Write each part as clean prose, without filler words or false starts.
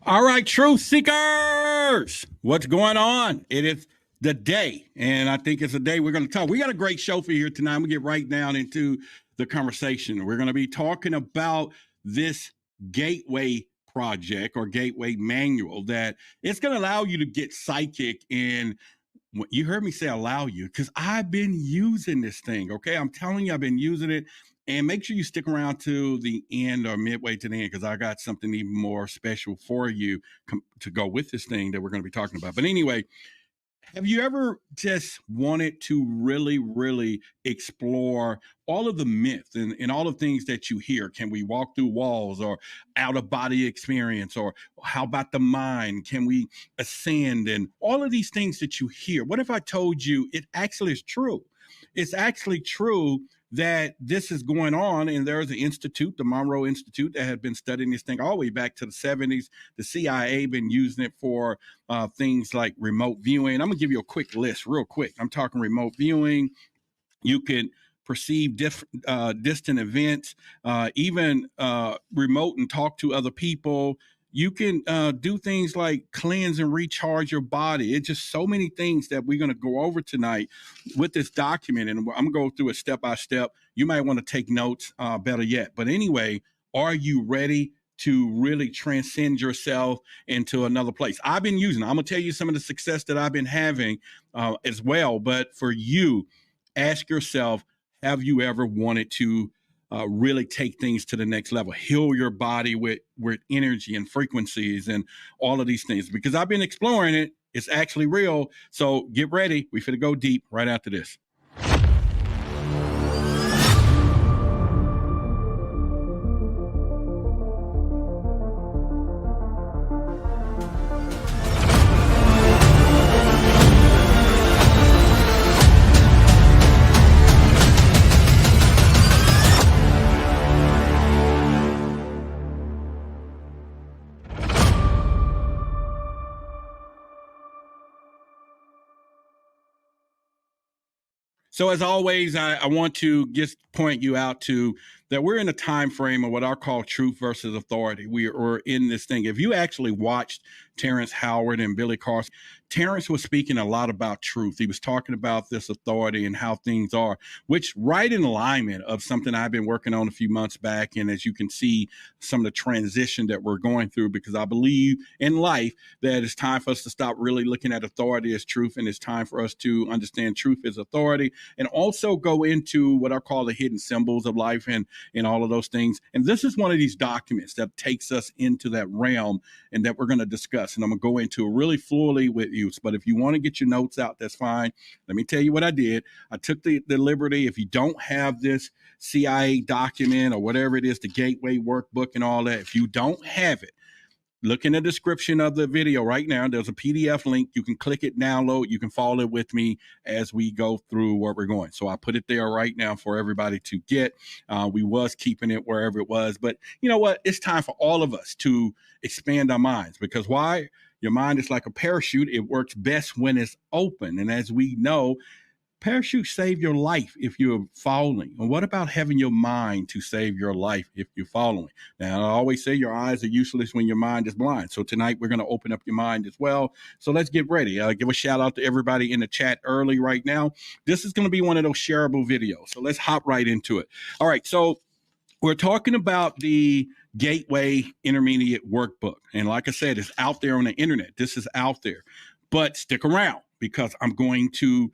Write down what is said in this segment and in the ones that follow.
All right, truth seekers, what's going on? It is the day, and I think it's a day we're going to talk. We got a great show for you here tonight. We get right down into the conversation. We're going to be talking about this gateway project or gateway manual that it's going to allow you to get psychic. And you heard me say allow you because I've been using this thing. Okay, I'm telling you, I've been using it. And make sure you stick around to the end or midway to the end because I got something even more special for you to go with this thing that we're going to be talking about. But anyway, have you ever just wanted to really, really explore all of the myths and all of things that you hear? Can we walk through walls or out of body experience? Or how about the mind? Can we ascend? And all of these things that you hear. What if I told you it actually is true? It's actually true that this is going on, and there's an institute, the Monroe Institute, that had been studying this thing all the way back to the 70s. The CIA been using it for things like remote viewing. I'm gonna give you a quick list, real quick. I'm talking remote viewing. You can perceive distant events, even remote and talk to other people. You can do things like cleanse and recharge your body. It's just so many things that we're going to go over tonight with this document. And I'm going to go through it step by step. You might want to take notes, better yet. But anyway, are you ready to really transcend yourself into another place? I've been using it. I'm going to tell you some of the success that I've been having as well. But for you, ask yourself, have you ever wanted to really take things to the next level, heal your body with energy and frequencies and all of these things? Because I've been exploring it. It's actually real. So get ready. We finna go deep right after this. So as always, I want to just point you out to that we're in a time frame of what I call truth versus authority. We're in this thing. If you actually watched Terrence Howard and Billy Carson, Terrence was speaking a lot about truth. He was talking about this authority and how things are, which right in alignment of something I've been working on a few months back. And as you can see, some of the transition that we're going through, because I believe in life that it's time for us to stop really looking at authority as truth. And it's time for us to understand truth as authority and also go into what I call the hidden symbols of life and all of those things. And this is one of these documents that takes us into that realm and that we're going to discuss. And I'm going to go into it really fully with you. But if you want to get your notes out, that's fine. Let me tell you what I did. I took the liberty. If you don't have this CIA document or whatever it is, the gateway workbook and all that, if you don't have it, look in the description of the video right now. There's a PDF link. You can click it, download. You can follow it with me as we go through where we're going. So I put it there right now for everybody to get. We was keeping it wherever it was. But you know what? It's time for all of us to expand our minds. Because why? Your mind is like a parachute. It works best when it's open. And as we know, parachutes save your life if you're falling. And what about having your mind to save your life if you're following? Now, I always say your eyes are useless when your mind is blind. So tonight we're going to open up your mind as well. So let's get ready. Give a shout out to everybody in the chat early right now. This is going to be one of those shareable videos. So let's hop right into it. All right. So we're talking about the Gateway Intermediate Workbook. And like I said, it's out there on the internet. This is out there. But stick around because I'm going to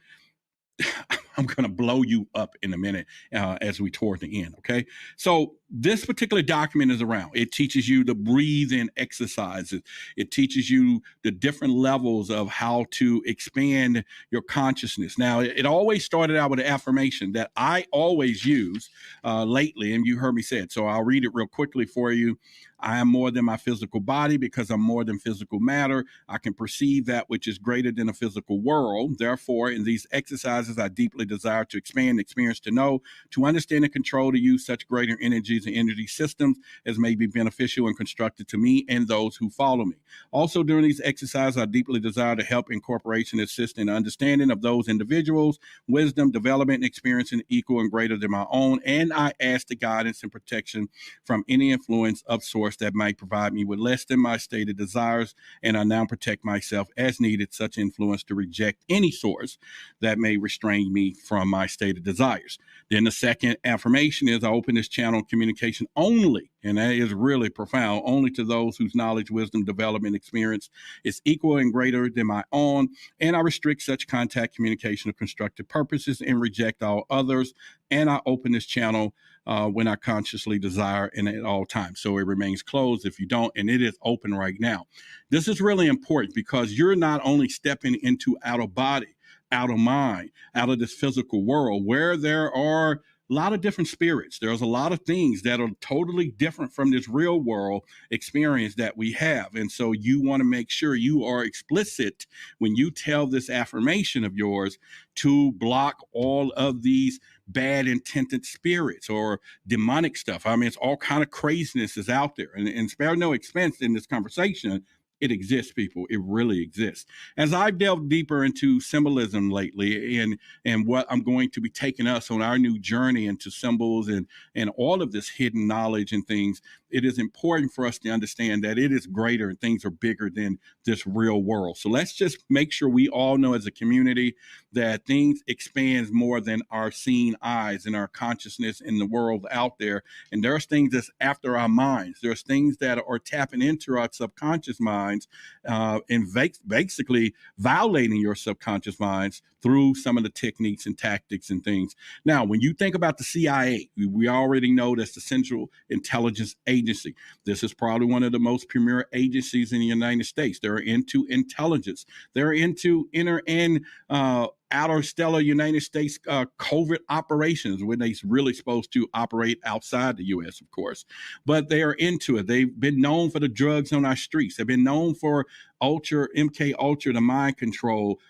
blow you up in a minute as we toward the end. Okay. So this particular document is around. It teaches you the breathing exercises. It teaches you the different levels of how to expand your consciousness. Now, it always started out with an affirmation that I always use lately, and you heard me say it. So I'll read it real quickly for you. I am more than my physical body because I'm more than physical matter. I can perceive that which is greater than a physical world. Therefore, in these exercises, I deeply desire to expand, experience, to know, to understand and control, to use such greater energies energies and energy systems as may be beneficial and constructive to me and those who follow me. Also, during these exercises, I deeply desire to help incorporate and assist in understanding of those individuals, wisdom, development, and experience equal and greater than my own. And I ask the guidance and protection from any influence of source that might provide me with less than my stated desires. And I now protect myself as needed, such influence to reject any source that may restrain me from my stated desires. Then the second affirmation is I open this channel of communication only, and that is really profound, only to those whose knowledge, wisdom, development, experience is equal and greater than my own. And I restrict such contact, communication of constructive purposes and reject all others. And I open this channel when I consciously desire and at all times. So it remains closed if you don't, and it is open right now. This is really important because you're not only stepping into out of body, out of mind, out of this physical world where there are a lot of different spirits. There's a lot of things that are totally different from this real world experience that we have. And so you want to make sure you are explicit when you tell this affirmation of yours to block all of these bad intended spirits or demonic stuff. I mean, it's all kind of craziness is out there, and spare no expense in this conversation. It exists, people. It really exists. As I've delved deeper into symbolism lately and what I'm going to be taking us on our new journey into symbols and all of this hidden knowledge and things, it is important for us to understand that it is greater and things are bigger than this real world. So let's just make sure we all know as a community that things expand more than our seen eyes and our consciousness in the world out there. And there's things that's after our minds. There's things that are tapping into our subconscious minds and basically violating your subconscious minds through some of the techniques and tactics and things. Now, when you think about the CIA, we already know that's the Central Intelligence Agency. This is probably one of the most premier agencies in the United States. They're into intelligence. They're into inner and outer stellar United States covert operations when they're really supposed to operate outside the U.S., of course. But they are into it. They've been known for the drugs on our streets. They've been known for MK Ultra, the mind control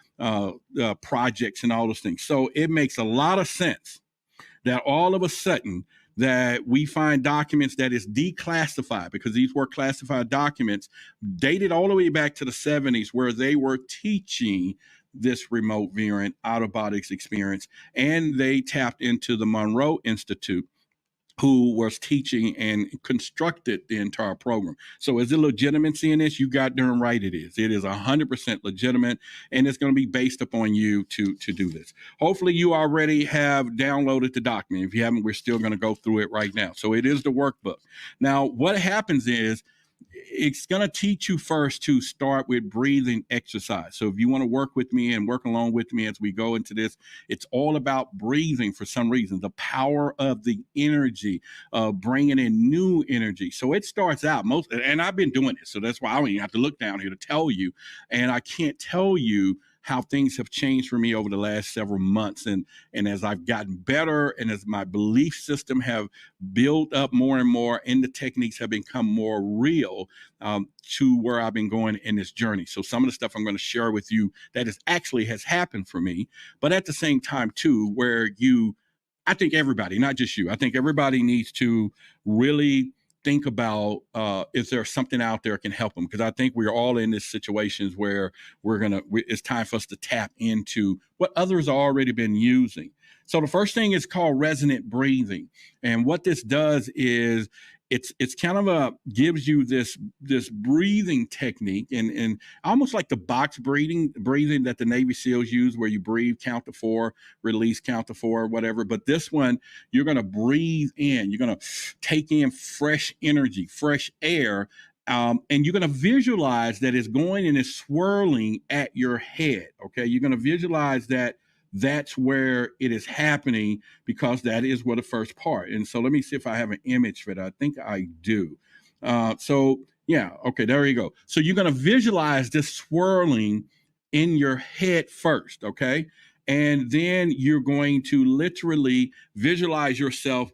projects and all those things. So it makes a lot of sense that all of a sudden that we find documents that is declassified, because these were classified documents dated all the way back to the 70s where they were teaching this remote viewing out-of-bodies experience, and they tapped into the Monroe Institute, who was teaching and constructed the entire program. So is it legitimacy in this? You got darn right it is. It is 100% legitimate, and it's going to be based upon you to do this. Hopefully you already have downloaded the document. If you haven't, we're still going to go through it right now. So it is the workbook. Now, what happens is it's going to teach you first to start with breathing exercise. So if you want to work with me and work along with me as we go into this, it's all about breathing for some reason, the power of the energy, bringing in new energy. So it starts out and I've been doing this, so that's why I don't even have to look down here to tell you. And I can't tell you how things have changed for me over the last several months. And as I've gotten better and as my belief system have built up more and more and the techniques have become more real to where I've been going in this journey. So some of the stuff I'm going to share with you that has happened for me, but at the same time too, where I think everybody, not just you, I think everybody needs to really think about is there something out there that can help them? Because I think we're all in these situations where it's time for us to tap into what others have already been using. So the first thing is called resonant breathing. And what this does is it's kind of gives you this breathing technique and almost like the box breathing that the Navy SEALs use, where you breathe, count to 4, release, count to 4, whatever. But this one, you're going to breathe in, you're going to take in fresh energy, fresh air, and you're going to visualize that it's going and it's swirling at your head. Okay, you're going to visualize that. That's where it is happening, because that is where the first part. And so let me see if I have an image for that. I think I do. So yeah, okay, there you go. So you're going to visualize this swirling in your head first, okay? And then you're going to literally visualize yourself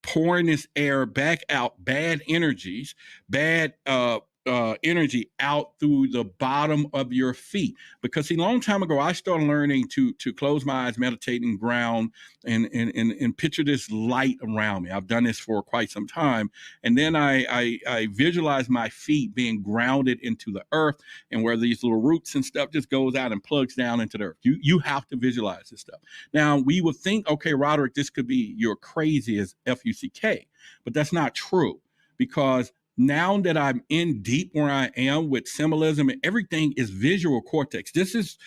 pouring this air back out, bad energies, bad energy out through the bottom of your feet. Because see, a long time ago, I started learning to close my eyes, meditate, and ground, and picture this light around me. I've done this for quite some time, and then I visualize my feet being grounded into the earth, and where these little roots and stuff just goes out and plugs down into the earth. You have to visualize this stuff. Now we would think, okay, Roderick, this could be you're crazy as FUCK, but that's not true, because now that I'm in deep where I am with symbolism and everything is visual cortex. This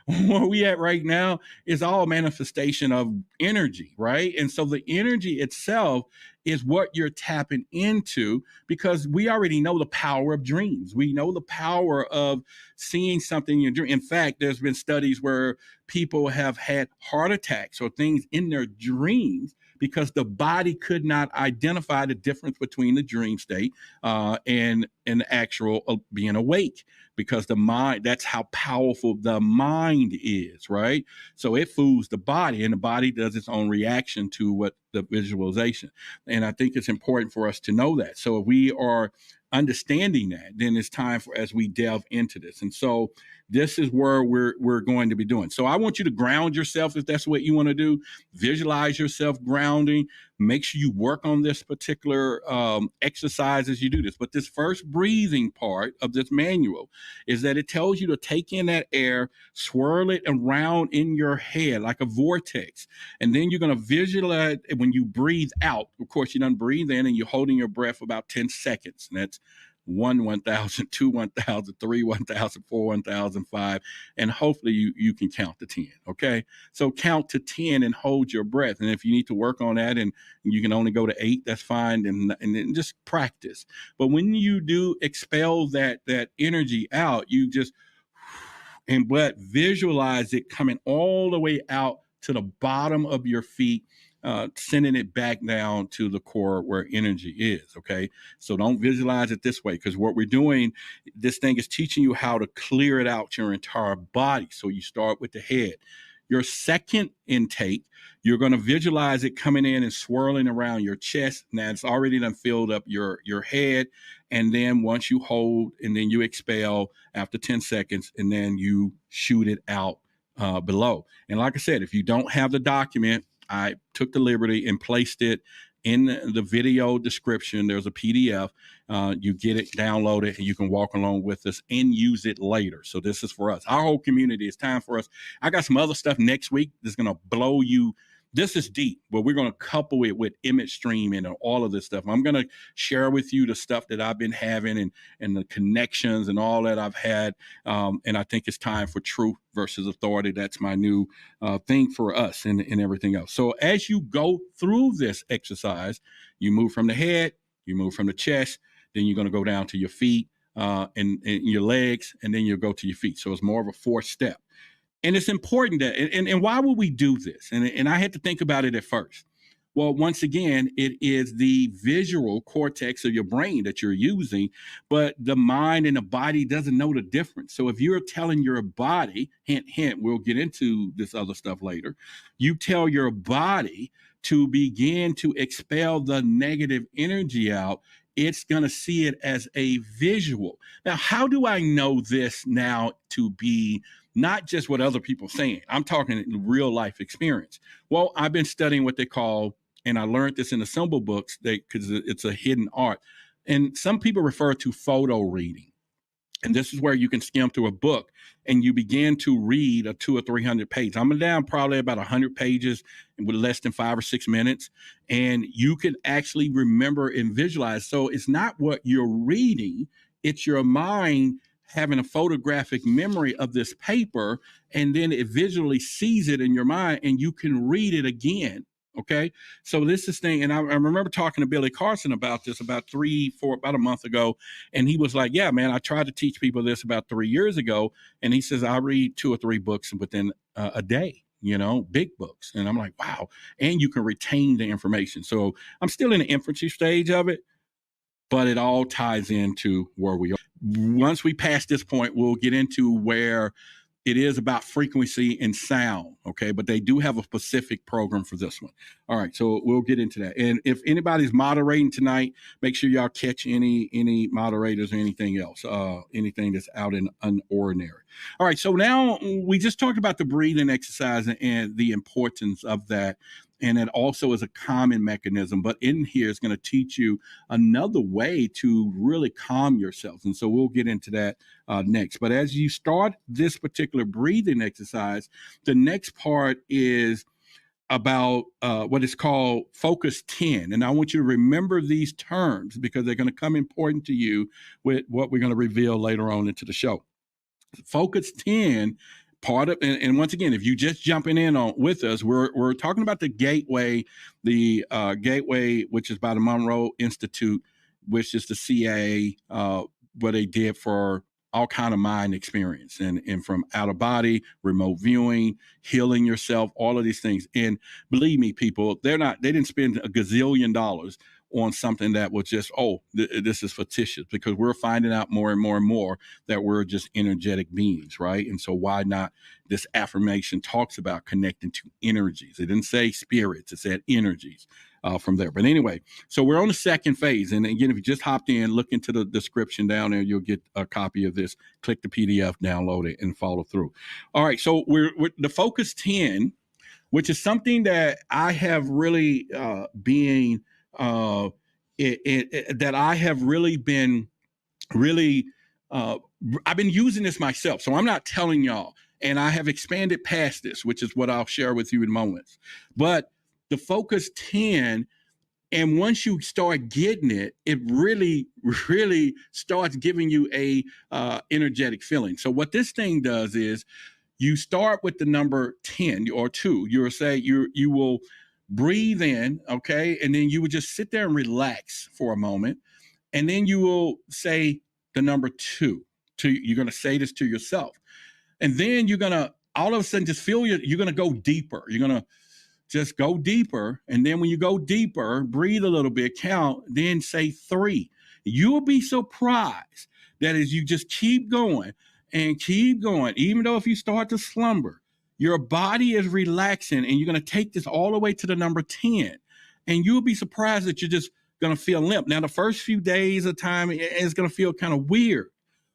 where we at right now is all manifestation of energy, right? And so the energy itself is what you're tapping into, because we already know the power of dreams. We know the power of seeing something in your dream. In fact, there's been studies where people have had heart attacks or things in their dreams because the body could not identify the difference between the dream state and actual being awake, because the mind, that's how powerful the mind is, right? So it fools the body, and the body does its own reaction to what the visualization. And I think it's important for us to know that. So if we are understanding that, then it's time for, as we delve into this. And so this is where we're going to be doing. So I want you to ground yourself if that's what you want to do. Visualize yourself grounding. Make sure you work on this particular exercise as you do this. But this first breathing part of this manual is that it tells you to take in that air, swirl it around in your head like a vortex. And then you're going to visualize when you breathe out. Of course, you don't breathe in and you're holding your breath for about 10 seconds. And that's 1,000, 2, 1,000, 3, 1,000, 4, 1,000, 5, and hopefully you can count to 10. Okay, so count to 10 and hold your breath. And if you need to work on that and you can only go to 8, that's fine. And then just practice. But when you do expel that energy out, you just but visualize it coming all the way out to the bottom of your feet, sending it back down to the core where energy is. Okay. So don't visualize it this way, because what we're doing, this thing is teaching you how to clear it out your entire body. So you start with the head. Your second intake, you're going to visualize it coming in and swirling around your chest. Now it's already done filled up your head. And then once you hold and then you expel after 10 seconds, and then you shoot it out below. And like I said, if you don't have the document, I took the liberty and placed it in the video description. There's a PDF. You get it, download it, and you can walk along with us and use it later. So this is for us. Our whole community. It's time for us. I got some other stuff next week that's going to blow you. This is deep, but we're going to couple it with image streaming and all of this stuff. I'm going to share with you the stuff that I've been having and the connections and all that I've had. And I think it's time for truth versus authority. That's my new thing for us and everything else. So as you go through this exercise, you move from the head, you move from the chest, then you're going to go down to your feet and your legs, and then you'll go to your feet. So it's more of a 4-step. And it's important that, and why would we do this? And I had to think about it at first. Well, once again, it is the visual cortex of your brain that you're using, but the mind and the body doesn't know the difference. So if you're telling your body, hint, hint, we'll get into this other stuff later, you tell your body to begin to expel the negative energy out, it's going to see it as a visual. Now, how do I know this now to be not just what other people are saying? I'm talking real life experience. Well, I've been studying what they call, and I learned this in the symbol books because it's a hidden art. And some people refer to photo reading. And this is where you can skim through a book and you begin to read a 200 or 300 pages. I'm down probably about 100 pages with less than 5 or 6 minutes. And you can actually remember and visualize. So it's not what you're reading, it's your mind having a photographic memory of this paper, and then it visually sees it in your mind and you can read it again. Okay. So this is thing. And I remember talking to Billy Carson about this about a month ago. And he was like, yeah, man, I tried to teach people this about 3 years ago. And he says, I read 2 or 3 books within a day, big books. And I'm like, wow. And you can retain the information. So I'm still in the infancy stage of it, but it all ties into where we are. Once we pass this point, we'll get into where it is about frequency and sound, okay? But they do have a specific program for this one. All right, so we'll get into that. And if anybody's moderating tonight, make sure y'all catch any moderators or anything else, anything that's out in unordinary. All right, so now we just talked about the breathing exercise and the importance of that. And it also is a common mechanism, but in here it's going to teach you another way to really calm yourself. And so we'll get into that next. But as you start this particular breathing exercise, the next part is about what is called focus 10. And I want you to remember these terms because they're going to come important to you with what we're going to reveal later on into the show. Focus 10, part of, and once again, if you just jumping in on with us, we're talking about the gateway, which is by the Monroe Institute, which is the CIA, what they did for all kind of mind experience and from out of body, remote viewing, healing yourself, all of these things. And believe me, people, they didn't spend a gazillion dollars on something that was just, this is fictitious, because we're finding out more and more and more that we're just energetic beings, right? And so why not? This affirmation talks about connecting to energies. It didn't say spirits, it said energies from there. But anyway, so we're on the second phase. And again, if you just hopped in, look into the description down there, you'll get a copy of this. Click the PDF, download it, and follow through. All right, so we're the Focus 10, which is something that I have really that I have really been I've been using this myself. So I'm not telling y'all, and I have expanded past this, which is what I'll share with you in moments. But the Focus 10, and once you start getting it, it really, really starts giving you a energetic feeling. So what this thing does is you start with the number 10 or 2. You'll say you will breathe in, okay? And then you would just sit there and relax for a moment. And then you will say the number 2. You're going to say this to yourself. And then you're going to all of a sudden just feel you're going to go deeper. You're going to just go deeper. And then when you go deeper, breathe a little bit, count, then say 3. You'll be surprised that as you just keep going and keep going, even though if you start to slumber, your body is relaxing, and you're going to take this all the way to the number 10. And you'll be surprised that you're just going to feel limp. Now, the first few days of time, it's going to feel kind of weird.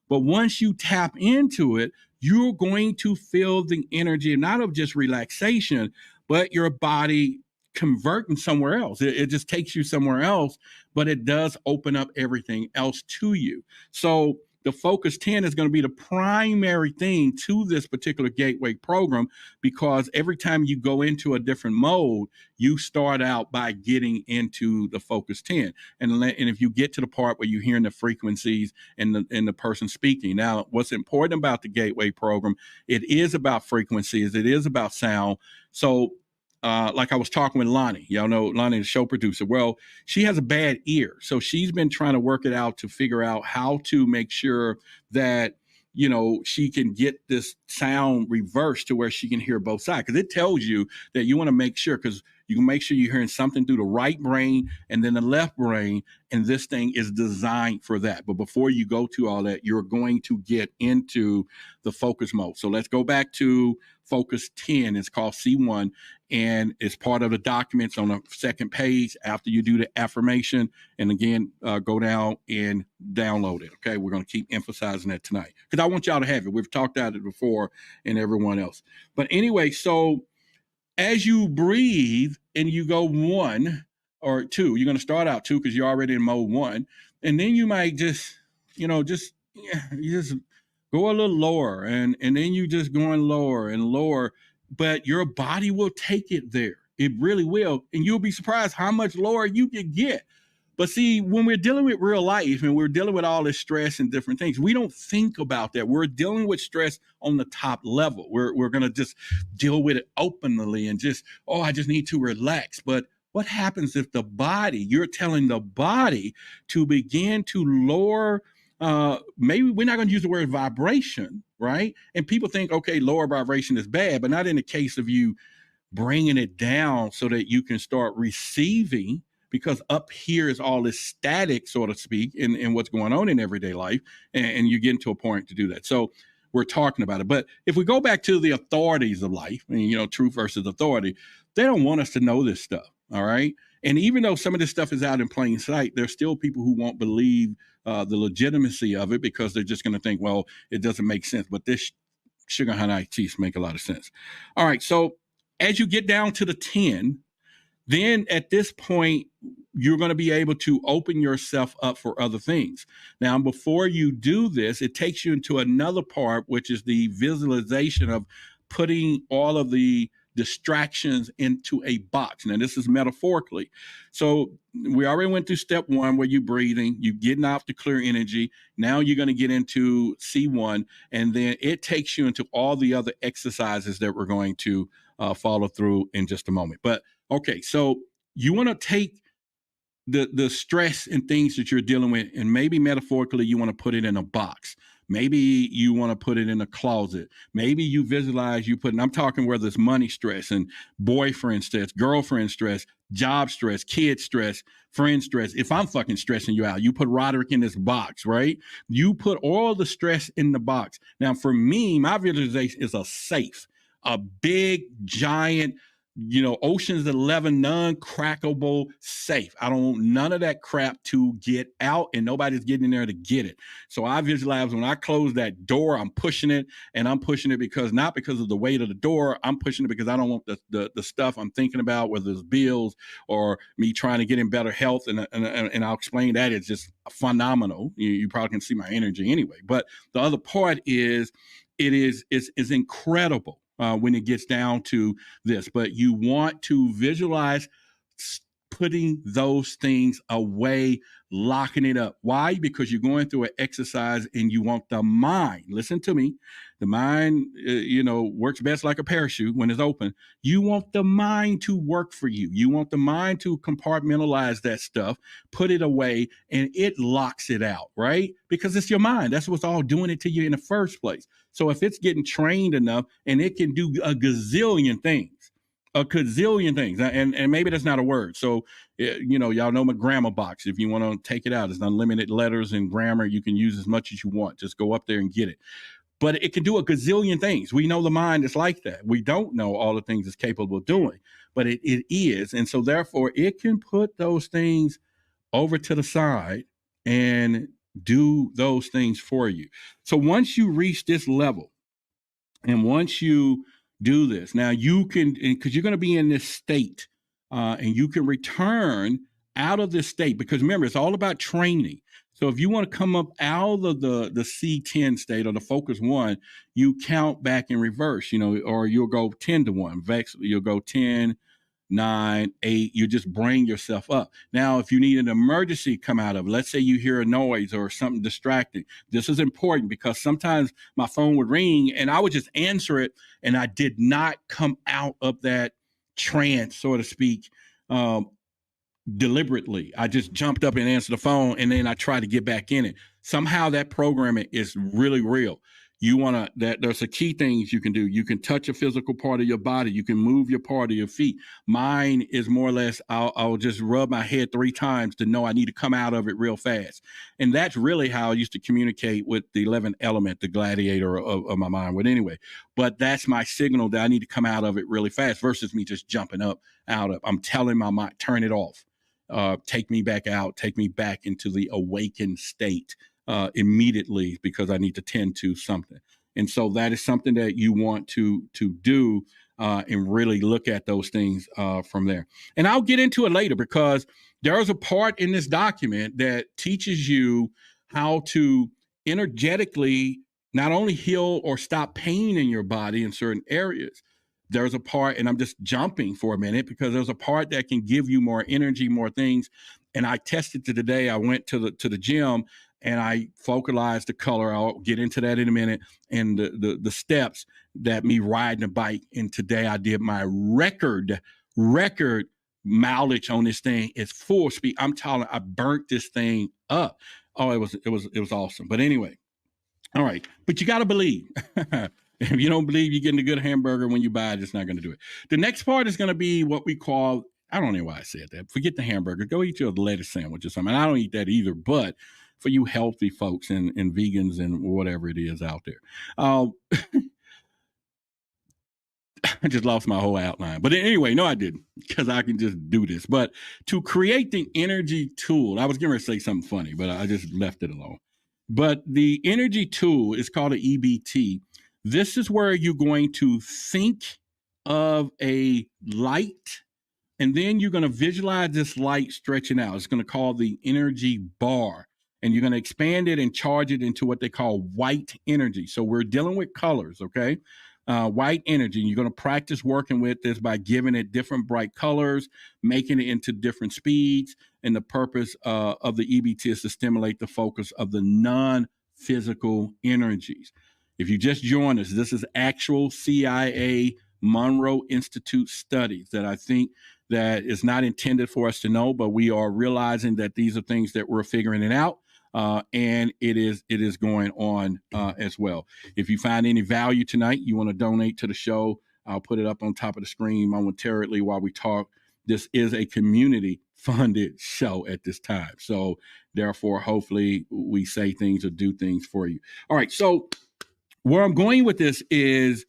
But once you tap into it, you're going to feel the energy, not of just relaxation, but your body converting somewhere else. It just takes you somewhere else, but it does open up everything else to you. So the Focus 10 is going to be the primary thing to this particular gateway program, because every time you go into a different mode, you start out by getting into the Focus 10. And if you get to the part where you're hearing the frequencies and the person speaking. Now, what's important about the gateway program, it is about frequencies. It is about sound. So like I was talking with Lonnie, y'all know Lonnie, the show producer. Well, she has a bad ear. So she's been trying to work it out to figure out how to make sure that, she can get this sound reversed to where she can hear both sides. Because it tells you that you want to make sure, because you can make sure you're hearing something through the right brain and then the left brain. And this thing is designed for that. But before you go to all that, you're going to get into the focus mode. So let's go back to Focus 10. It's called C1, and it's part of the documents on the second page after you do the affirmation. And again, go down and download it. Okay, we're going to keep emphasizing that tonight because I want y'all to have it. We've talked about it before, and everyone else. But anyway, so as you breathe and you go 1 or 2, you're going to start out 2 because you're already in mode 1, and then you might just go a little lower, and then you just going lower and lower, but your body will take it there. It really will. And you'll be surprised how much lower you can get. But see, when we're dealing with real life and we're dealing with all this stress and different things, we don't think about that. We're dealing with stress on the top level. We're going to just deal with it openly and just, I just need to relax. But what happens if you're telling the body to begin to lower, maybe we're not going to use the word vibration, right? And people think, okay, lower vibration is bad, but not in the case of you bringing it down so that you can start receiving, because up here is all this static, so to speak, in what's going on in everyday life. And you get to a point to do that. So we're talking about it. But if we go back to the authorities of life, truth versus authority, they don't want us to know this stuff. All right. And even though some of this stuff is out in plain sight, there's still people who won't believe the legitimacy of it because they're just going to think, well, it doesn't make sense. But this sugar honey teas make a lot of sense. All right. So as you get down to the 10, then at this point, you're going to be able to open yourself up for other things. Now, before you do this, it takes you into another part, which is the visualization of putting all of the distractions into a box. Now, this is metaphorically. So we already went through step 1 where you're breathing, you're getting off the clear energy. Now you're going to get into C1, and then it takes you into all the other exercises that we're going to follow through in just a moment. But okay, so you want to take the stress and things that you're dealing with, and maybe metaphorically you want to put it in a box. Maybe you want to put it in a closet. Maybe you visualize you putting, I'm talking whether it's money stress and boyfriend stress, girlfriend stress, job stress, kid stress, friend stress. If I'm fucking stressing you out, you put Roderick in this box, right? You put all the stress in the box. Now, for me, my visualization is a safe, a big, giant, Ocean's 11 non-crackable safe. I don't want none of that crap to get out, and nobody's getting in there to get it. So I visualize when I close that door, I'm pushing it, and I'm pushing it not because of the weight of the door. I'm pushing it because I don't want the stuff I'm thinking about, whether it's bills or me trying to get in better health. And I'll explain that. It's just phenomenal. You probably can see my energy anyway. But the other part is, it's incredible. When it gets down to this, but you want to visualize putting those things away, locking it up. Why? Because you're going through an exercise and you want the mind. Listen to me. The mind, works best like a parachute when it's open. You want the mind to work for you. You want the mind to compartmentalize that stuff, put it away, and it locks it out, right? Because it's your mind. That's what's all doing it to you in the first place. So if it's getting trained enough and it can do a gazillion things, and maybe that's not a word. So, y'all know my grammar box. If you want to take it out, it's unlimited letters and grammar. You can use as much as you want. Just go up there and get it. But it can do a gazillion things. We know the mind is like that. We don't know all the things it's capable of doing, but it is. And so therefore it can put those things over to the side and do those things for you. So once you reach this level, and once you do this, now you can, because you're going to be in this state, and you can return out of this state, because remember, it's all about training. So if you want to come up out of the C10 state or the focus 1, you count back in reverse, or you'll go 10 to 1. You'll go 10, 9, 8, you just bring yourself up. Now, if you need an emergency come out of it, let's say you hear a noise or something distracting. This is important because sometimes my phone would ring and I would just answer it, and I did not come out of that trance, so to speak, deliberately. I just jumped up and answered the phone, and then I tried to get back in it. Somehow that programming is really real. There's a key things you can do. You can touch a physical part of your body. You can move your part of your feet. Mine is more or less, I'll just rub my head 3 times to know I need to come out of it real fast. And that's really how I used to communicate with the 11th element, the gladiator of my mind. But anyway, but that's my signal that I need to come out of it really fast versus me just jumping up out of. I'm telling my mind, turn it off. Take me back out. Take me back into the awakened state. Immediately, because I need to tend to something. And so that is something that you want to do and really look at those things from there. And I'll get into it later, because there's a part in this document that teaches you how to energetically not only heal or stop pain in your body in certain areas. There's a part, and I'm just jumping for a minute, because there's a part that can give you more energy, more things. And I tested it today. I went to the gym and I focalized the color. I'll get into that in a minute. And the steps that me riding a bike. And today I did my record mileage on this thing. It's full speed. I'm telling you, I burnt this thing up. Oh, it was awesome. But anyway, all right. But you got to believe. If you don't believe you're getting a good hamburger when you buy it, it's not going to do it. The next part is going to be what we call, I don't know why I said that. Forget the hamburger. Go eat your lettuce sandwich or something. I don't eat that either, but for you healthy folks and vegans and whatever it is out there. I just lost my whole outline. But anyway, no, I didn't, because I can just do this. But to create the energy tool, I was going to say something funny, but I just left it alone. But the energy tool is called an EBT. This is where you're going to think of a light, and then you're going to visualize this light stretching out. It's going to call the energy bar. And you're going to expand it and charge it into what they call white energy. So we're dealing with colors, okay? White energy. You're going to practice working with this by giving it different bright colors, making it into different speeds. And the purpose of the EBT is to stimulate the focus of the non-physical energies. If you just joined us, this is actual CIA Monroe Institute studies that I think that is not intended for us to know, but we are realizing that these are things that we're figuring it out. And it is going on as well. If you find any value tonight, you want to donate to the show, I'll put it up on top of the screen momentarily while we talk. This is a community-funded show at this time. So therefore, hopefully we say things or do things for you. All right, so where I'm going with this is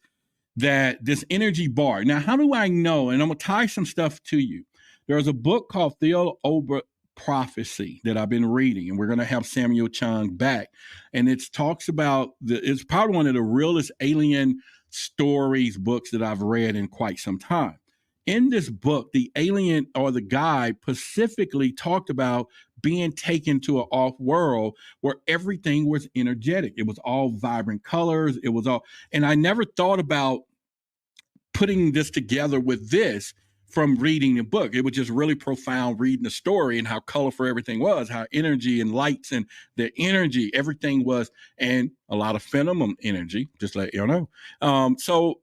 that this energy bar. Now, how do I know? And I'm going to tie some stuff to you. There's a book called Theo Ober Prophecy that I've been reading, and we're going to have Samuel Chung back. And it talks about it's probably one of the realest alien stories books that I've read in quite some time. In this book, the alien or the guy specifically talked about being taken to an off world where everything was energetic. It was all vibrant colors. It was all, and I never thought about putting this together with this from reading the book. It was just really profound reading the story and how colorful everything was, how energy and lights and the energy, everything was, and a lot of phenomenal energy, just let you know. So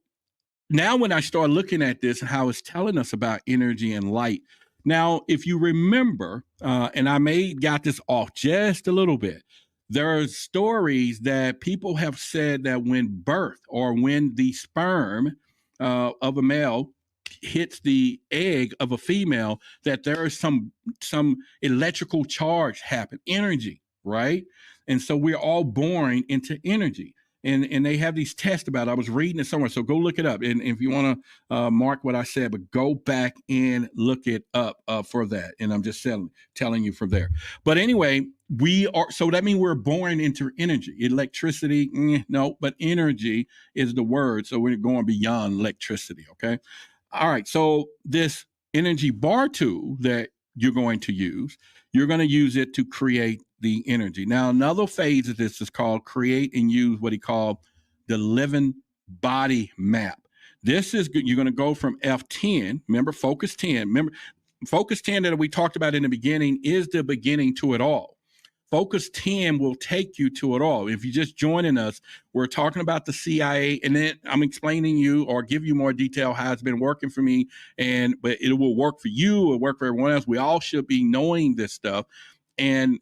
now when I start looking at this and how it's telling us about energy and light, now, if you remember, and I got this off just a little bit, there are stories that people have said that when birth or when the sperm of a male hits the egg of a female, that there is some electrical charge happen, energy, right? And so we're all born into energy. And they have these tests about it. I was reading it somewhere, so go look it up. And if you want to mark what I said, but go back and look it up for that. And I'm just telling you from there. But anyway, so that means we're born into energy. Electricity, no, but energy is the word. So we're going beyond electricity, okay? All right, so this energy bar tool that you're going to use it to create the energy. Now, another phase of this is called create and use what he called the living body map. This is you're going to go from F10. Remember, focus 10. Remember, focus 10 that we talked about in the beginning is the beginning to it all. Focus 10 will take you to it all. If you're just joining us, we're talking about the CIA, and then I'm explaining you or give you more detail how it's been working for me, but it will work for you or work for everyone else. We all should be knowing this stuff. And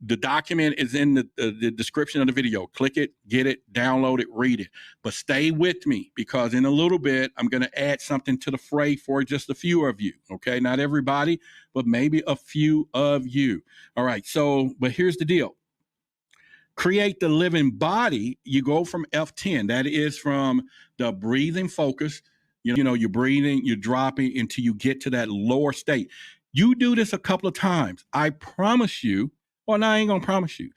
the document is in the description of the video. Click it, get it, download it, read it. But stay with me, because in a little bit, I'm going to add something to the fray for just a few of you. Okay, not everybody, but maybe a few of you. All right, so, but here's the deal. Create the living body. You go from F10. That is from the breathing focus. You know, you're breathing, you're dropping until you get to that lower state. You do this a couple of times. I promise you. Well, no, I ain't going to promise you.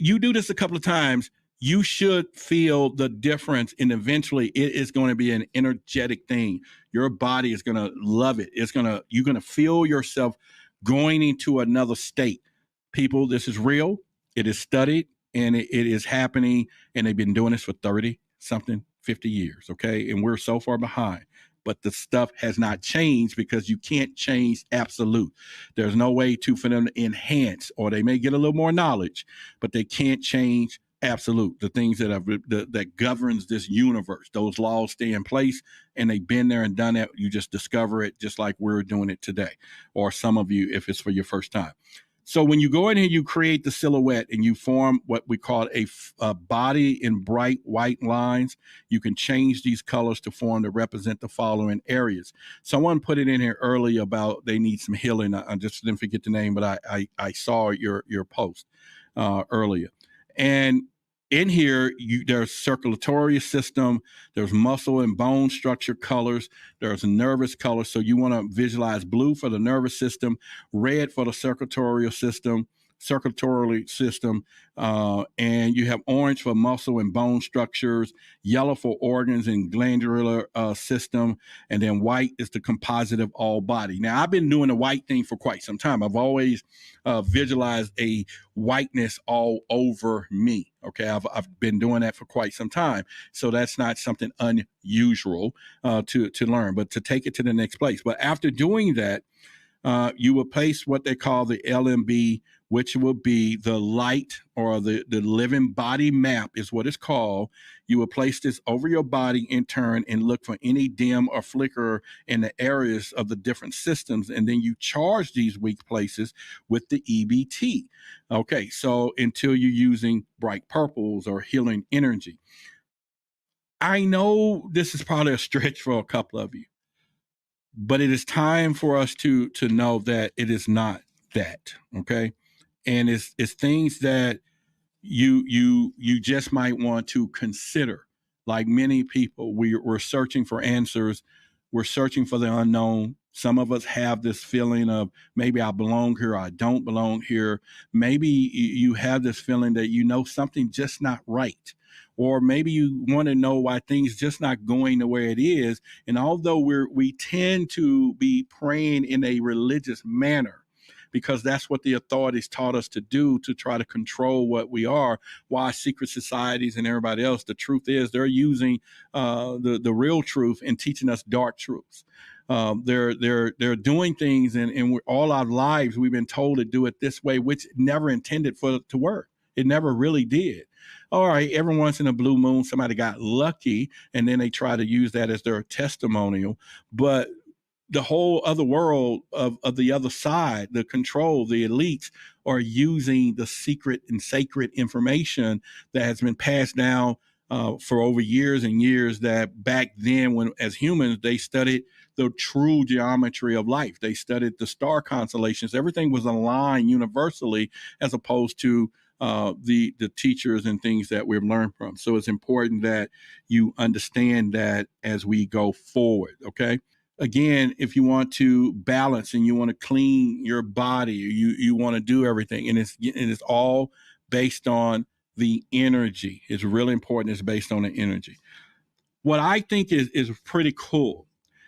You do this a couple of times, you should feel the difference, and eventually it is going to be an energetic thing. Your body is going to love it. You're going to feel yourself going into another state. People, this is real. It is studied, and it is happening, and they've been doing this for 30-something, 50 years, okay? And we're so far behind. But the stuff has not changed, because you can't change absolute. There's no way for them to enhance, or they may get a little more knowledge, but they can't change absolute. The things that governs this universe, those laws stay in place, and they've been there and done that. You just discover it, just like we're doing it today, or some of you, if it's for your first time. So when you go in here, you create the silhouette and you form what we call a body in bright white lines. You can change these colors to represent the following areas. Someone put it in here earlier about they need some healing. I just didn't forget the name, but I saw your post. earlier. And in here, there's circulatory system, there's muscle and bone structure colors, there's nervous colors. So you want to visualize blue for the nervous system, red for the circulatory system, and you have orange for muscle and bone structures, yellow for organs and glandular system, and then white is the composite of all body. Now, I've been doing the white thing for quite some time. I've always visualized a whiteness all over me. Okay, I've been doing that for quite some time, so that's not something unusual to learn, but to take it to the next place. But after doing that, you will place what they call the LMB, which will be the light or the living body map is what it's called. You will place this over your body in turn and look for any dim or flicker in the areas of the different systems. And then you charge these weak places with the EBT. Okay, so until you're using bright purples or healing energy. I know this is probably a stretch for a couple of you, but it is time for us to know that it is not that. Okay, and it's things that you just might want to consider. Like many people, we're searching for answers, we're searching for the unknown. Some of us have this feeling of maybe I belong here, I don't belong here. Maybe you have this feeling that you know something just not right, or maybe you want to know why things just not going the way it is. And although we tend to be praying in a religious manner, because that's what the authorities taught us to do, to try to control what we are. Why secret societies and everybody else, the truth is they're using the real truth and teaching us dark truths. They're doing things, and all our lives we've been told to do it this way, which never intended for it to work. It never really did. All right, every once in a blue moon, somebody got lucky, and then they try to use that as their testimonial. But the whole other world of the other side, the control, the elites are using the secret and sacred information that has been passed down for over years and years, that back then when as humans, they studied the true geometry of life. They studied the star constellations. Everything was aligned universally as opposed to the teachers and things that we've learned from. So it's important that you understand that as we go forward, okay? Again, if you want to balance and you want to clean your body, you want to do everything, and it's all based on the energy. It's really important. It's based on the energy. What I think is pretty cool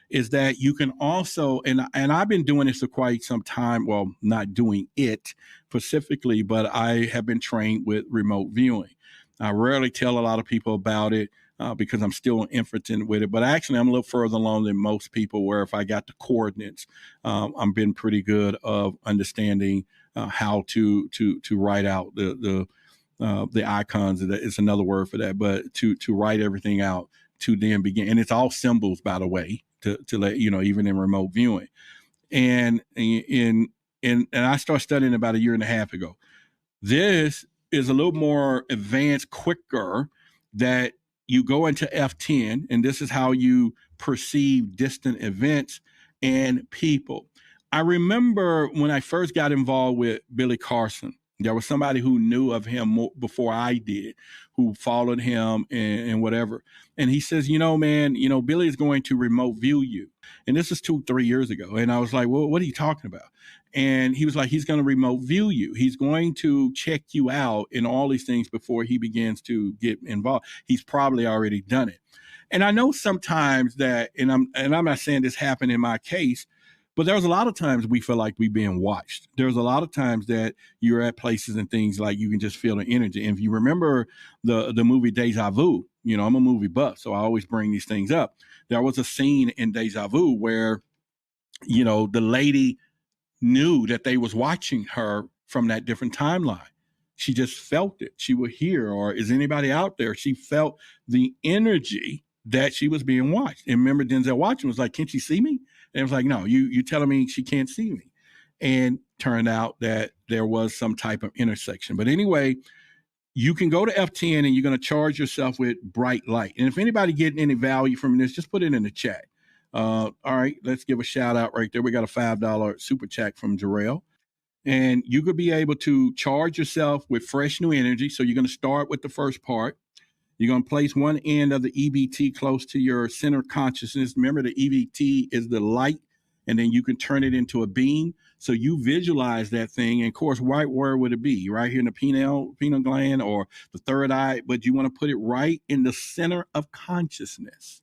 is that you can also, and I've been doing this for quite some time. Well, not doing it specifically, but I have been trained with remote viewing. I rarely tell a lot of people about it because I'm still infant with it. But actually, I'm a little further along than most people, where if I got the coordinates, I've been pretty good of understanding how to write out the icons. It's another word for that, but to write everything out to then begin. And it's all symbols, by the way, to let you know, even in remote viewing. And I started studying about a year and a half ago. This is a little more advanced, quicker, that you go into F10, and this is how you perceive distant events and people. I remember when I first got involved with Billy Carson, there was somebody who knew of him before I did, who followed him and whatever. And he says, man, Billy is going to remote view you. And this is 2-3 years ago. And I was like, well, what are you talking about? And he was like, he's going to remote view you. He's going to check you out in all these things before he begins to get involved. He's probably already done it. And I know sometimes that, and I'm not saying this happened in my case, but there's a lot of times we feel like we're being watched. There's a lot of times that you're at places and things like you can just feel the energy. And if you remember the movie Deja Vu, I'm a movie buff, so I always bring these things up. There was a scene in Deja Vu where, the lady knew that they was watching her from that different timeline. She just felt it. She would hear, or is anybody out there? She felt the energy that she was being watched. And remember, Denzel Washington was like, "Can't she see me?" And it was like, "No, you telling me she can't see me." And turned out that there was some type of intersection. But anyway, you can go to F10 and you're going to charge yourself with bright light. And if anybody getting any value from this, just put it in the chat. All right, let's give a shout out right there. We got a $5 super chat from Jarrell. And you could be able to charge yourself with fresh new energy. So you're going to start with the first part. You're going to place one end of the EBT close to your center consciousness. Remember, the EBT is the light, and then you can turn it into a beam. So you visualize that thing. And of course, right where would it be? Right here in the pineal gland or the third eye. But you want to put it right in the center of consciousness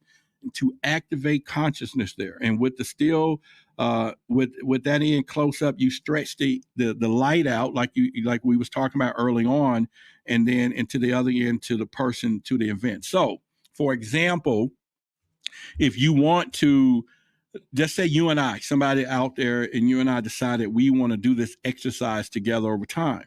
to activate consciousness there. And with the still, with that end close up, you stretch the light out like we was talking about early on, and then into the other end to the person, to the event. So, for example, if you want to, just say you and I, somebody out there, and you and I decided we want to do this exercise together over time.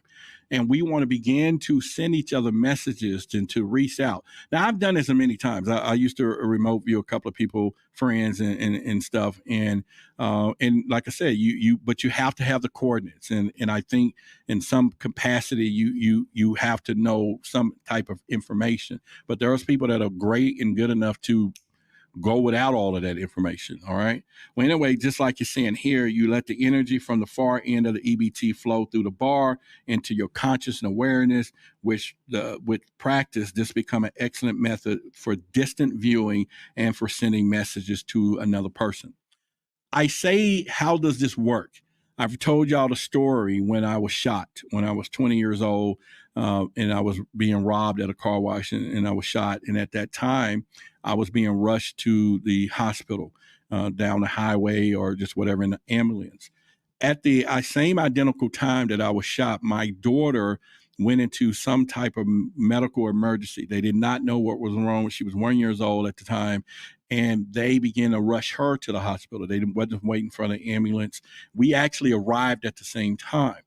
And we want to begin to send each other messages and to reach out. Now, I've done this many times. I used to remote view a couple of people, friends and stuff. And like I said, but you have to have the coordinates. And I think in some capacity, you have to know some type of information. But there's people that are great and good enough to go without all of that information. All right. Well, anyway, just like you're saying here, you let the energy from the far end of the EBT flow through the bar into your conscious and awareness, which with practice, this become an excellent method for distant viewing and for sending messages to another person. I say, how does this work? I've told y'all the story when I was shot, when I was 20 years old, and I was being robbed at a car wash, and I was shot. And at that time, I was being rushed to the hospital down the highway or just whatever in the ambulance. At the same identical time that I was shot, my daughter went into some type of medical emergency. They did not know what was wrong. She was 1 year old at the time, and they began to rush her to the hospital. They wasn't waiting for the ambulance. We actually arrived at the same time.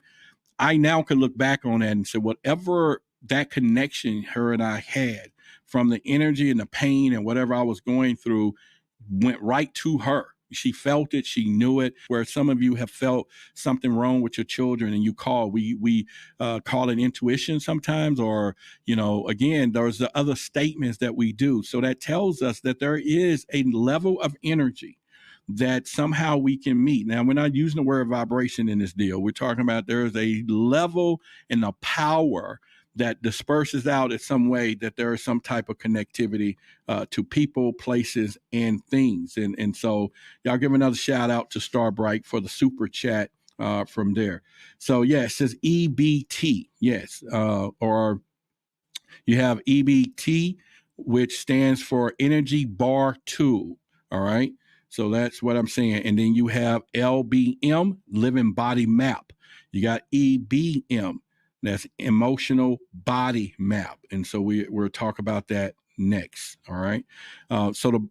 I now can look back on that and say, whatever that connection her and I had from the energy and the pain and whatever I was going through went right to her. She felt it. She knew it. Where some of you have felt something wrong with your children and you call, we call it intuition sometimes, or, again, there's the other statements that we do. So that tells us that there is a level of energy that somehow we can meet. Now, we're not using the word vibration in this deal. We're talking about there's a level in the power that disperses out in some way, that there is some type of connectivity to people, places, and things. And so y'all give another shout out to Starbright for the super chat from there. So yeah, it says EBT. Yes. Or you have EBT, which stands for Energy Bar Tool. All right. So that's what I'm saying. And then you have LBM, Living Body Map. You got EBM, that's Emotional Body Map. And so we'll talk about that next. All right. So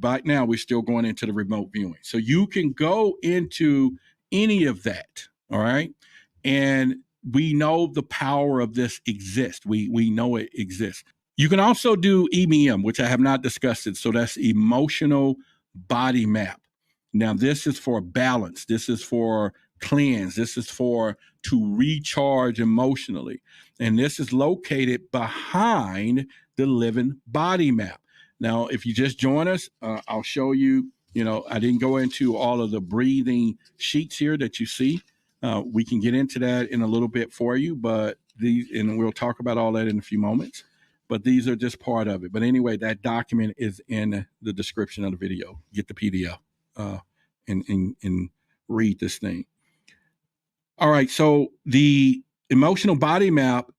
right now we're still going into the remote viewing. So you can go into any of that. All right. And we know the power of this exists. We know it exists. You can also do EBM, which I have not discussed it. So that's Emotional Body Map. Now, this is for balance. This is for cleanse. This is for to recharge emotionally. And this is located behind the Living Body Map. Now, if you just join us, I'll show you, I didn't go into all of the breathing sheets here that you see. We can get into that in a little bit for you, and we'll talk about all that in a few moments. But these are just part of it. But anyway, that document is in the description of the video. Get the PDF and read this thing. All right. So the Emotional Body Map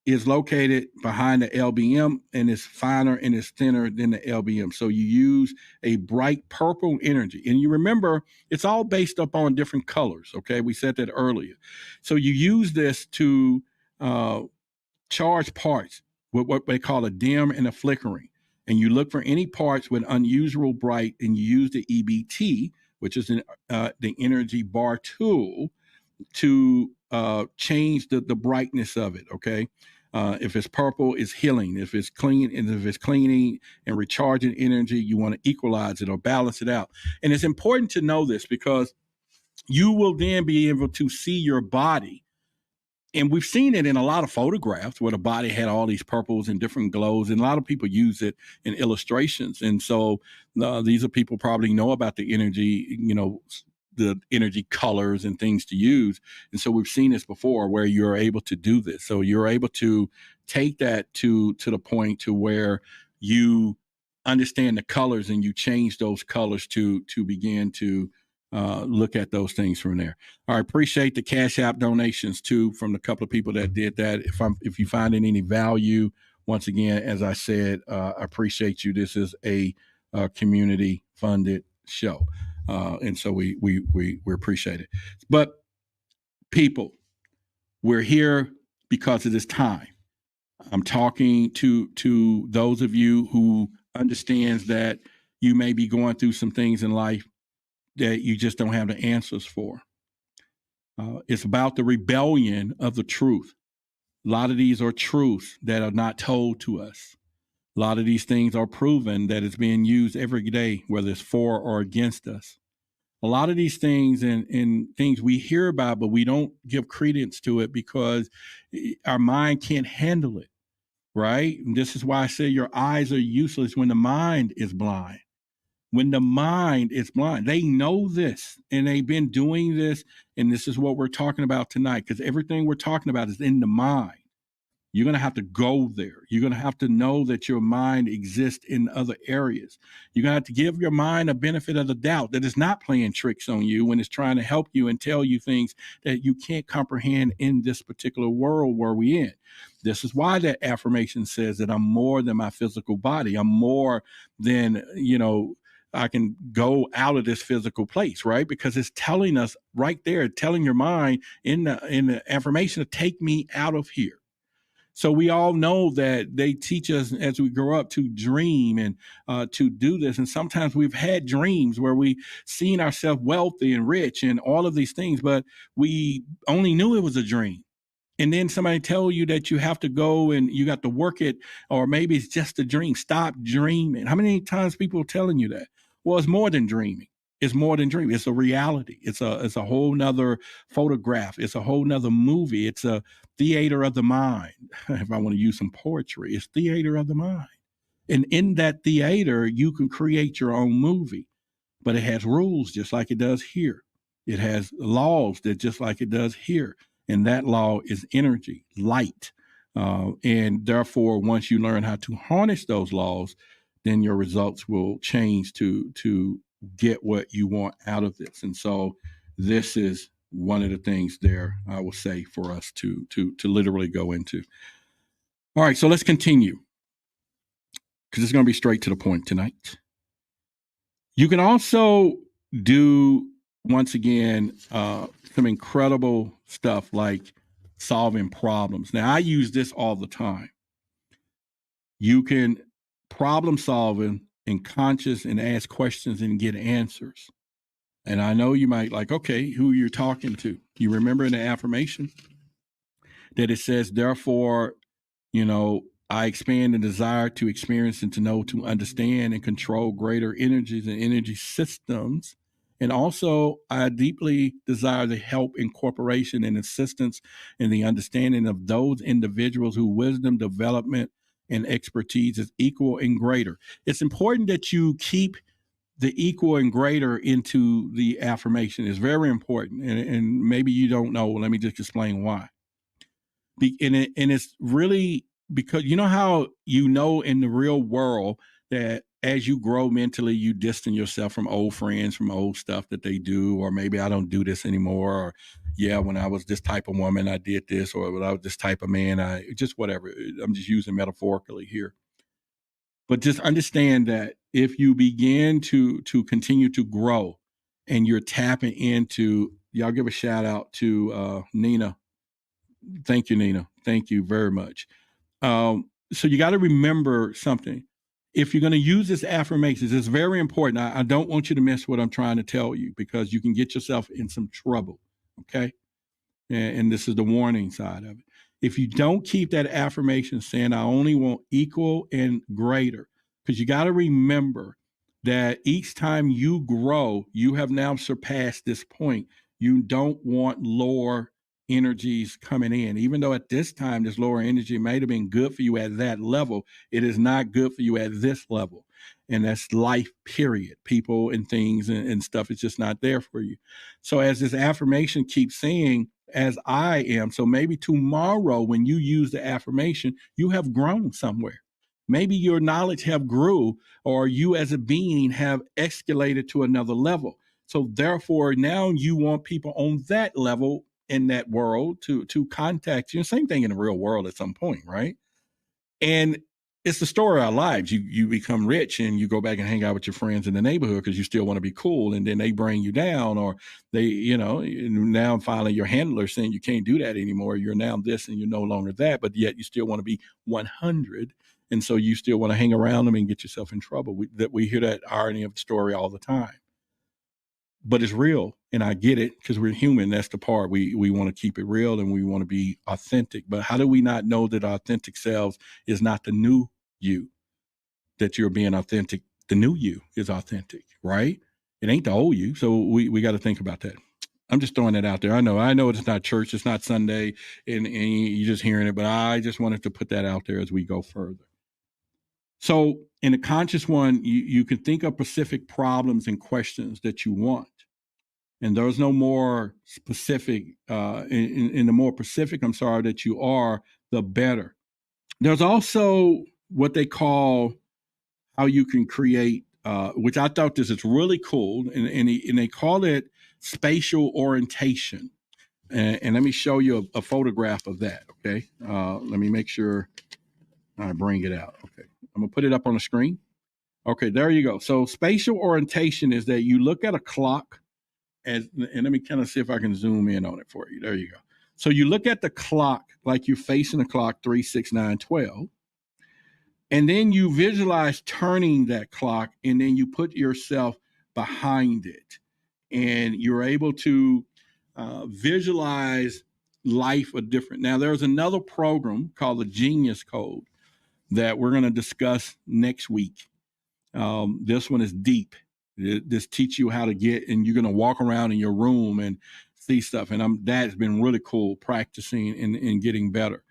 is located behind the LBM, and it's finer and it's thinner than the LBM. So you use a bright purple energy. And you remember, it's all based upon different colors. Okay. We said that earlier. So you use this to charge parts with what they call a dim and a flickering. And you look for any parts with unusual bright, and you use the EBT, which is the energy bar tool, to change the brightness of it. Okay. If it's purple, it's healing. If it's clean, and if it's cleaning and recharging energy, you want to equalize it or balance it out. And it's important to know this because you will then be able to see your body. And we've seen it in a lot of photographs where the body had all these purples and different glows, and a lot of people use it in illustrations. And so these are people probably know about the energy, the energy colors and things to use. And so we've seen this before where you're able to do this. So you're able to take that to the point to where you understand the colors and you change those colors to begin to look at those things from there. All right, appreciate the Cash App donations too from the couple of people that did that. If you find any value, once again, as I said, I appreciate you. This is a community funded show, and so we appreciate it. But people, we're here because of this time. I'm talking to those of you who understands that you may be going through some things in life that you just don't have the answers for. It's about the rebellion of the truth. A lot of these are truths that are not told to us. A lot of these things are proven that it's being used every day, whether it's for or against us. A lot of these things and things we hear about, but we don't give credence to it because our mind can't handle it, right? And this is why I say your eyes are useless when the mind is blind. When the mind is blind, they know this and they've been doing this. And this is what we're talking about tonight, because everything we're talking about is in the mind. You're going to have to go there. You're going to have to know that your mind exists in other areas. You're going to have to give your mind a benefit of the doubt that it's not playing tricks on you when it's trying to help you and tell you things that you can't comprehend in this particular world where we're in. This is why that affirmation says that I'm more than my physical body. I'm more than, I can go out of this physical place, right? Because it's telling us right there, telling your mind in the affirmation to take me out of here. So we all know that they teach us as we grow up to dream and to do this. And sometimes we've had dreams where we seen ourselves wealthy and rich and all of these things, but we only knew it was a dream. And then somebody tell you that you have to go and you got to work it, or maybe it's just a dream. Stop dreaming. How many times people are telling you that? Well, it's more than dreaming. It's more than dreaming. It's a reality. It's a whole nother photograph. It's a whole nother movie. It's a theater of the mind. If I want to use some poetry, it's theater of the mind. And in that theater, you can create your own movie, but it has rules just like it does here. It has laws that just like it does here. And that law is energy, light. And therefore, once you learn how to harness those laws, then your results will change to get what you want out of this. And so this is one of the things there, I will say, for us to literally go into. All right, so let's continue, because it's going to be straight to the point tonight. You can also do, once again, some incredible stuff like solving problems. Now, I use this all the time. You can problem solving and conscious and ask questions and get answers. And I know you might like, okay, who you're talking to. You remember in the affirmation that it says, therefore, I expand the desire to experience and to know, to understand and control greater energies and energy systems. And also, I deeply desire the help, incorporation, and assistance in the understanding of those individuals whose wisdom, development, and expertise is equal and greater. It's important that you keep the equal and greater into the affirmation. It's very important. And maybe you don't know. Let me just explain why. And it's really because you know how in the real world that as you grow mentally, you distance yourself from old friends, from old stuff that they do, or maybe I don't do this anymore, or when I was this type of woman, I did this, or when I was this type of man, I just whatever. I'm just using metaphorically here. But just understand that if you begin to continue to grow and you're tapping into, y'all give a shout out to Nina. Thank you, Nina. Thank you very much. So you got to remember something. If you're going to use this affirmations, it's very important. I don't want you to miss what I'm trying to tell you, because you can get yourself in some trouble. Okay. And this is the warning side of it. If you don't keep that affirmation saying, I only want equal and greater, because you got to remember that each time you grow, you have now surpassed this point. You don't want lower energies coming in. Even though at this time, this lower energy might have been good for you at that level, it is not good for you at this level. And that's life, period. People and things and stuff, it's just not there for you. So as this affirmation keeps saying, as I am, so maybe tomorrow when you use the affirmation, you have grown somewhere. Maybe your knowledge have grew, or you as a being have escalated to another level. So therefore, now you want people on that level in that world to contact you. Same thing in the real world at some point, right? And it's the story of our lives. You become rich and you go back and hang out with your friends in the neighborhood because you still want to be cool, and then they bring you down, or they, now finally your handler saying you can't do that anymore. You're now this and you're no longer that, but yet you still want to be 100. And so you still want to hang around them and get yourself in trouble. We hear that irony of the story all the time. But it's real, and I get it because we're human. That's the part we want to keep it real and we want to be authentic. But how do we not know that authentic selves is not the new you? That you're being authentic. The new you is authentic, right? It ain't the old you. So we got to think about that. I'm just throwing that out there. I know it's not church, it's not Sunday, and you're just hearing it. But I just wanted to put that out there as we go further. So in the conscious one, you can think of specific problems and questions that you want. And there's no more specific, in the more specific, that you are, the better. There's also what they call how you can create, which I thought this is really cool. And they call it spatial orientation. And let me show you a photograph of that, okay? Let me make sure I bring it out. Okay, I'm gonna put it up on the screen. Okay, there you go. So spatial orientation is that you look at a clock, and let me kind of see if I can zoom in on it for you. There you go. So you look at the clock like you're facing the clock 3, 6, 9, 12. And then you visualize turning that clock, and then you put yourself behind it. And you're able to visualize life a different. Now, there's another program called the Genius Code that we're going to discuss next week. This one is deep. This teach you how to get, and you're going to walk around in your room and see stuff. And that's been really cool practicing and getting better.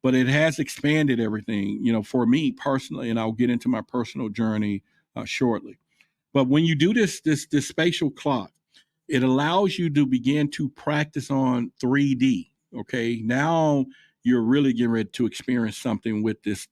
But it has expanded everything, for me personally, and I'll get into my personal journey shortly. But when you do this spatial clock, it allows you to begin to practice on 3D. Okay, now you're really getting ready to experience something with this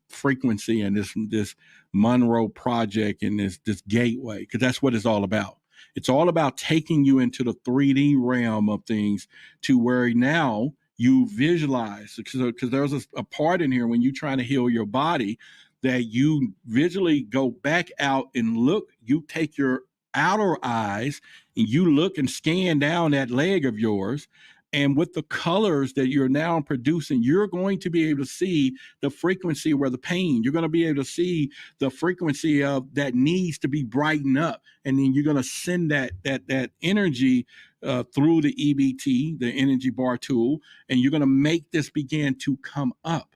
frequency and this Monroe project and this gateway, because that's what it's all about. It's all about taking you into the 3D realm of things to where now you visualize, because there's a part in here when you're trying to heal your body that you visually go back out and look. You take your outer eyes and you look and scan down that leg of yours. And with the colors that you're now producing, you're going to be able to see the frequency where the pain, you're going to be able to see the frequency of that needs to be brightened up. And then you're going to send that energy through the EBT, the energy bar tool, and you're going to make this begin to come up.